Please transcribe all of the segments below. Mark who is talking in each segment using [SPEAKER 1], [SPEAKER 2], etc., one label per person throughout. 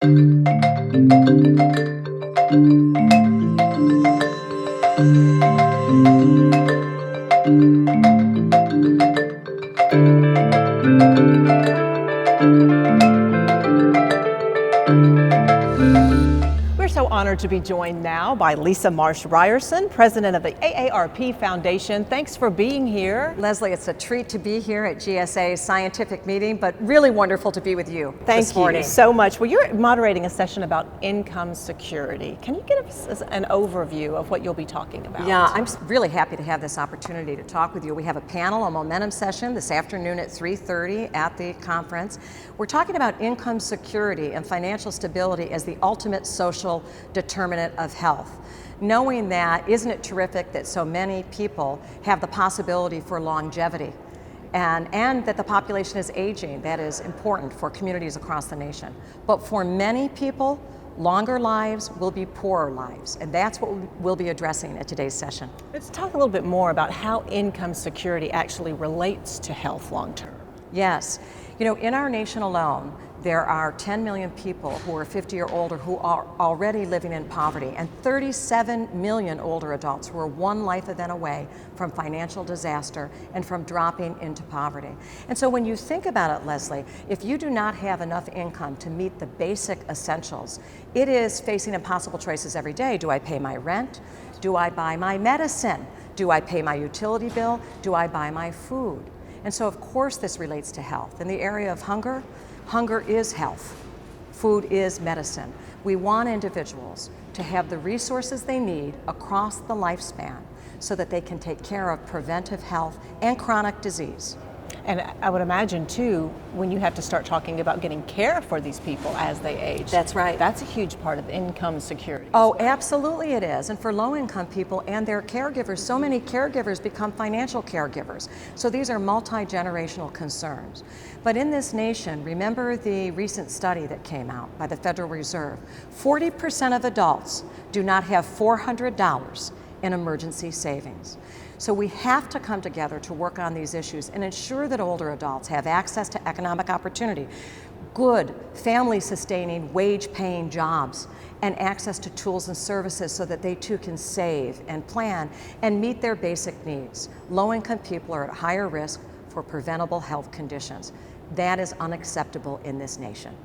[SPEAKER 1] We're so honored to be joined now by Lisa Marsh Ryerson, president of the AARP Foundation. Thanks for being here.
[SPEAKER 2] Leslie, it's a treat to be here at GSA's scientific meeting, but really wonderful to be with you this morning.
[SPEAKER 1] Thank you so much. Well, you're moderating a session about income security. Can you give us an overview of what you'll be talking about?
[SPEAKER 2] Yeah, I'm really happy to have this opportunity to talk with you. We have a panel, a momentum session this afternoon at 3:30 at the conference. We're talking about income security and financial stability as the ultimate social determinant of health. Knowing that, isn't it terrific that so many people have the possibility for longevity and that the population is aging? That is important for communities across the nation. But for many people, longer lives will be poorer lives, and that's what we'll be addressing at today's session.
[SPEAKER 1] Let's talk a little bit more about how income security actually relates to health long term.
[SPEAKER 2] Yes. You know, in our nation alone, there are 10 million people who are 50 or older who are already living in poverty, and 37 million older adults who are one life event away from financial disaster and from dropping into poverty. And so when you think about it, Leslie, if you do not have enough income to meet the basic essentials, it is facing impossible choices every day. Do I pay my rent? Do I buy my medicine? Do I pay my utility bill? Do I buy my food? And so of course this relates to health. In the area of hunger, hunger is health. Food is medicine. We want individuals to have the resources they need across the lifespan so that they can take care of preventive health and chronic disease.
[SPEAKER 1] And I would imagine too, when you have to start talking about getting care for these people as they age.
[SPEAKER 2] That's right.
[SPEAKER 1] That's a huge part of income security.
[SPEAKER 2] Oh, absolutely it is. And for low-income people and their caregivers, so many caregivers become financial caregivers. So these are multi-generational concerns. But in this nation, remember the recent study that came out by the Federal Reserve, 40% of adults do not have $400 in emergency savings. So we have to come together to work on these issues and ensure that older adults have access to economic opportunity, good family-sustaining, wage-paying jobs, and access to tools and services so that they too can save and plan and meet their basic needs. Low-income people are at higher risk for preventable health conditions. That is unacceptable in this nation.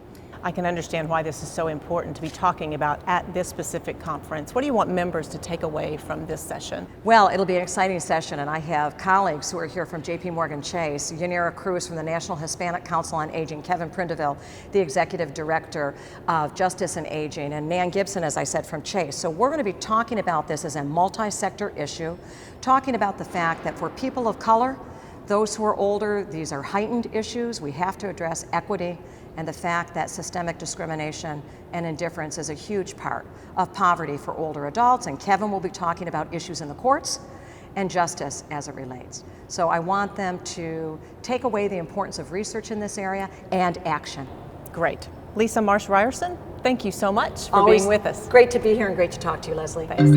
[SPEAKER 1] I can understand why this is so important to be talking about at this specific conference. What do you want members to take away from this session?
[SPEAKER 2] Well, it'll be an exciting session, and I have colleagues who are here from JPMorgan Chase, Yanira Cruz from the National Hispanic Council on Aging, Kevin Prindeville, the Executive Director of Justice and Aging, and Nan Gibson, as I said, from Chase. So we're going to be talking about this as a multi-sector issue, talking about the fact that for people of color, those who are older, these are heightened issues. We have to address equity and the fact that systemic discrimination and indifference is a huge part of poverty for older adults. And Kevin will be talking about issues in the courts and justice as it relates. So I want them to take away the importance of research in this area and action.
[SPEAKER 1] Great. Lisa Marsh Ryerson, thank you so much for
[SPEAKER 2] Always
[SPEAKER 1] being with us.
[SPEAKER 2] Great to be here and great to talk to you, Leslie.
[SPEAKER 1] Thanks.